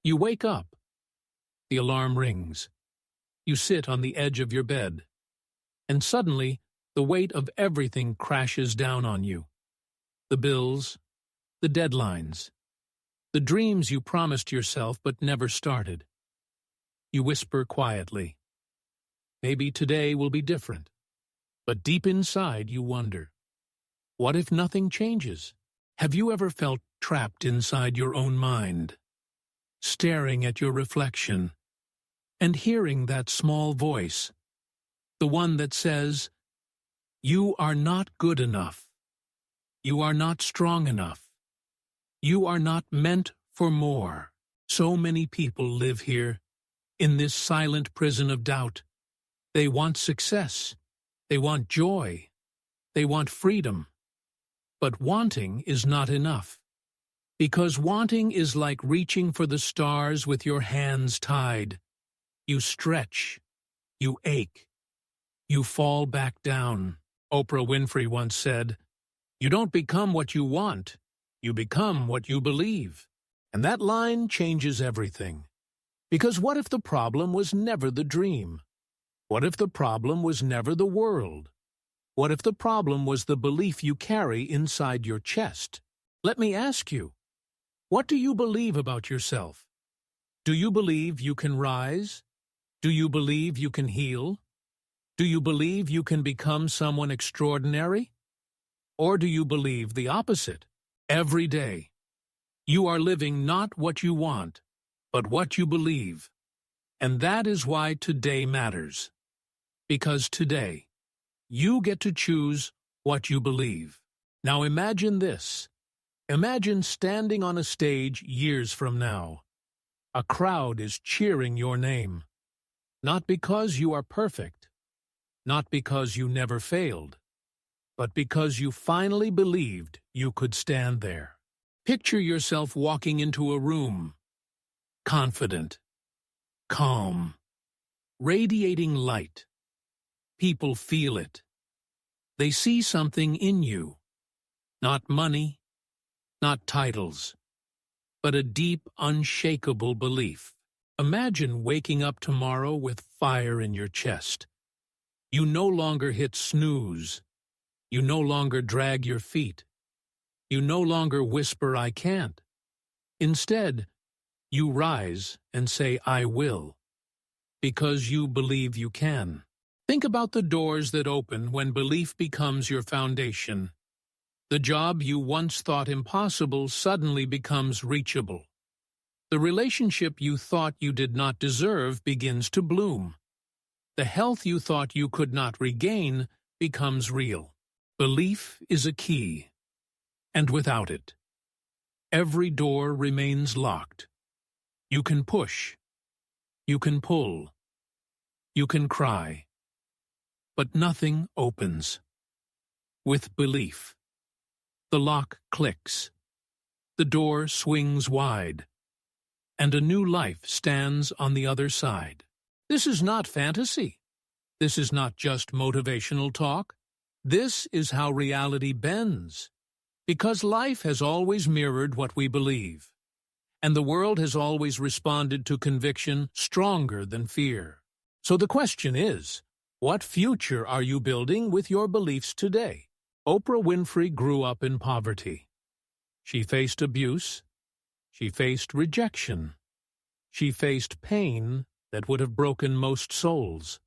You wake up. The alarm rings. You sit on the edge of your bed. And suddenly, the weight of everything crashes down on you. The bills, the deadlines, the dreams you promised yourself but never started. You whisper quietly, maybe today will be different. But deep inside you wonder, what if nothing changes? Have you ever felt trapped inside your own mind, staring at your reflection, and hearing that small voice, the one that says, you are not good enough, you are not strong enough, you are not meant for more? So many people live here, in this silent prison of doubt. They want success, they want joy, they want freedom. But wanting is not enough. Because wanting is like reaching for the stars with your hands tied. You stretch, you ache, you fall back down. Oprah Winfrey once said, "You don't become what you want, you become what you believe." And that line changes everything. Because what if the problem was never the dream? What if the problem was never the world? What if the problem was the belief you carry inside your chest? Let me ask you, what do you believe about yourself? Do you believe you can rise? Do you believe you can heal? Do you believe you can become someone extraordinary? Or do you believe the opposite? Every day, you are living not what you want, but what you believe. And that is why today matters. Because today, you get to choose what you believe. Now imagine this. Imagine standing on a stage years from now. A crowd is cheering your name. Not because you are perfect, not because you never failed, but because you finally believed you could stand there. Picture yourself walking into a room, confident, calm, radiating light. People feel it. They see something in you. Not money, not titles, but a deep, unshakable belief. Imagine waking up tomorrow with fire in your chest. You no longer hit snooze. You no longer drag your feet. You no longer whisper, "I can't." Instead, you rise and say, "I will," because you believe you can. Think about the doors that open when belief becomes your foundation. The job you once thought impossible suddenly becomes reachable. The relationship you thought you did not deserve begins to bloom. The health you thought you could not regain becomes real. Belief is a key, and without it, every door remains locked. You can push, you can pull, you can cry, but nothing opens. With belief, the lock clicks, the door swings wide, and a new life stands on the other side. This is not fantasy. This is not just motivational talk. This is how reality bends. Because life has always mirrored what we believe, and the world has always responded to conviction stronger than fear. So the question is, what future are you building with your beliefs today? Oprah Winfrey grew up in poverty. She faced abuse. She faced rejection. She faced pain that would have broken most souls.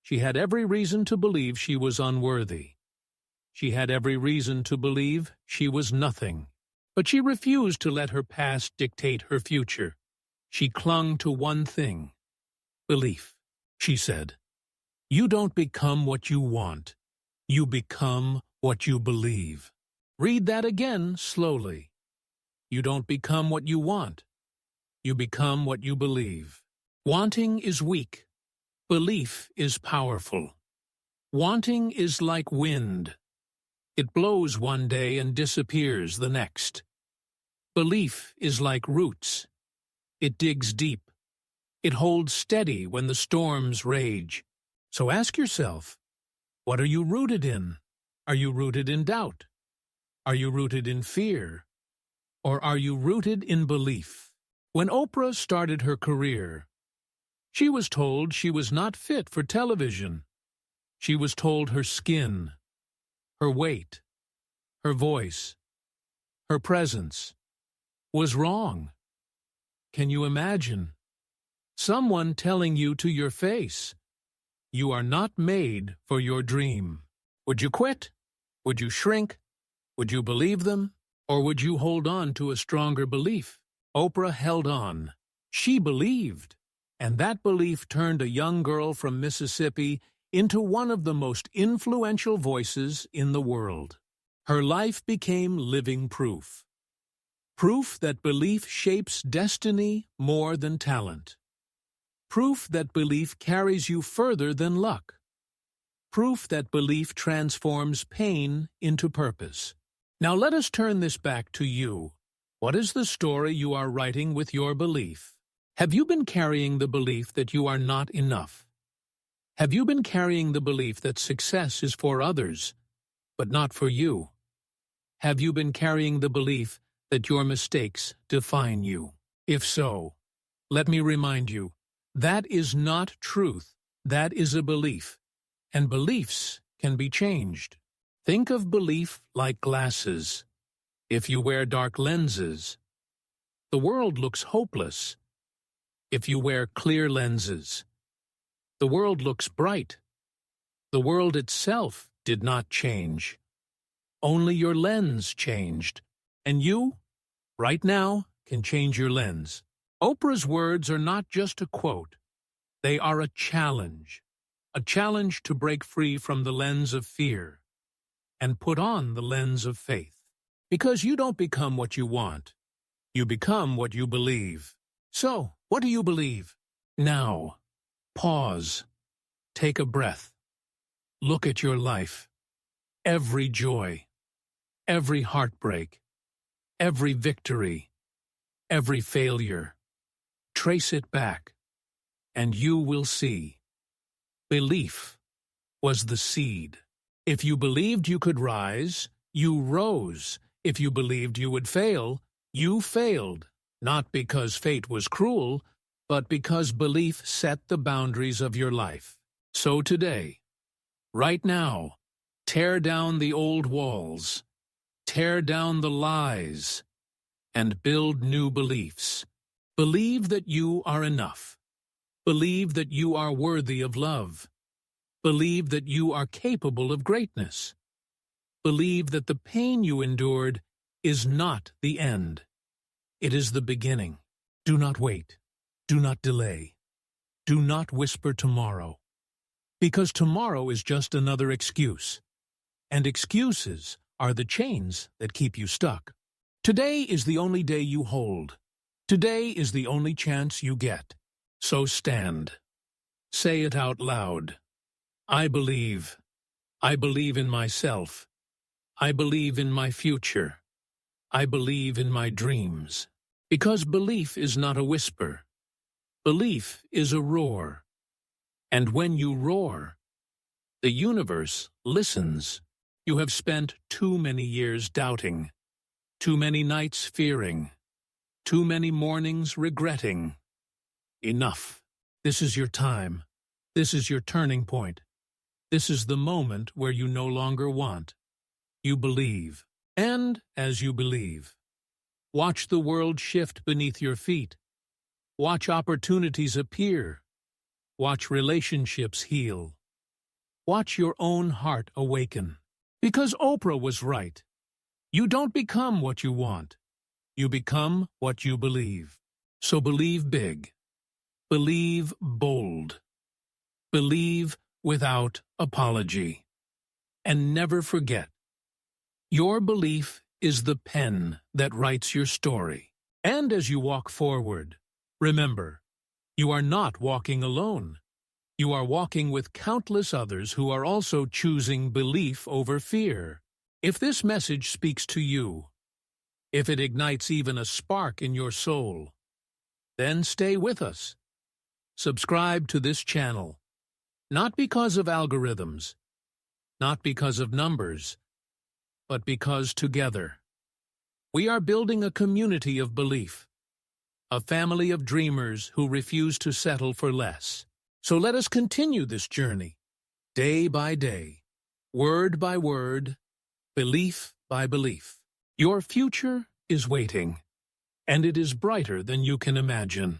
She had every reason to believe she was unworthy. She had every reason to believe she was nothing. But she refused to let her past dictate her future. She clung to one thing: belief. She said, "You don't become what you want. You become what you believe." Read that again slowly. You don't become what you want. You become what you believe. Wanting is weak. Belief is powerful. Wanting is like wind. It blows one day and disappears the next. Belief is like roots. It digs deep. It holds steady when the storms rage. So ask yourself, what are you rooted in? Are you rooted in doubt? Are you rooted in fear? Or are you rooted in belief? When Oprah started her career, she was told she was not fit for television. She was told her skin, her weight, her voice, her presence was wrong. Can you imagine? Someone telling you to your face, you are not made for your dream. Would you quit? Would you shrink? Would you believe them? Or would you hold on to a stronger belief? Oprah held on. She believed. And that belief turned a young girl from Mississippi into one of the most influential voices in the world. Her life became living proof. Proof that belief shapes destiny more than talent. Proof that belief carries you further than luck. Proof that belief transforms pain into purpose. Now let us turn this back to you. What is the story you are writing with your belief? Have you been carrying the belief that you are not enough? Have you been carrying the belief that success is for others, but not for you? Have you been carrying the belief that your mistakes define you? If so, let me remind you, that is not truth, that is a belief, and beliefs can be changed. Think of belief like glasses. If you wear dark lenses, the world looks hopeless. If you wear clear lenses, the world looks bright. The world itself did not change. Only your lens changed. And you, right now, can change your lens. Oprah's words are not just a quote. They are a challenge to break free from the lens of fear and put on the lens of faith. Because you don't become what you want. You become what you believe. So, what do you believe? Now, pause. Take a breath. Look at your life. Every joy, every heartbreak, every victory, every failure. Trace it back, and you will see. Belief was the seed. If you believed you could rise, you rose. If you believed you would fail, you failed. Not because fate was cruel, but because belief set the boundaries of your life. So today, right now, tear down the old walls, tear down the lies, and build new beliefs. Believe that you are enough. Believe that you are worthy of love. Believe that you are capable of greatness. Believe that the pain you endured is not the end. It is the beginning. Do not wait. Do not delay. Do not whisper tomorrow. Because tomorrow is just another excuse. And excuses are the chains that keep you stuck. Today is the only day you hold. Today is the only chance you get. So stand. Say it out loud. I believe. I believe in myself. I believe in my future. I believe in my dreams. Because belief is not a whisper. Belief is a roar. And when you roar, the universe listens. You have spent too many years doubting, too many nights fearing, too many mornings regretting. Enough. This is your time. This is your turning point. This is the moment where you no longer want. You believe. And as you believe, watch the world shift beneath your feet. Watch opportunities appear. Watch relationships heal. Watch your own heart awaken. Because Oprah was right. You don't become what you want. You become what you believe. So believe big. Believe bold. Believe without apology. And never forget, your belief is the pen that writes your story. And as you walk forward, remember, you are not walking alone. You are walking with countless others who are also choosing belief over fear. If this message speaks to you, if it ignites even a spark in your soul, then stay with us. Subscribe to this channel, not because of algorithms, not because of numbers, but because together, we are building a community of belief, a family of dreamers who refuse to settle for less. So let us continue this journey, day by day, word by word, belief by belief. Your future is waiting, and it is brighter than you can imagine.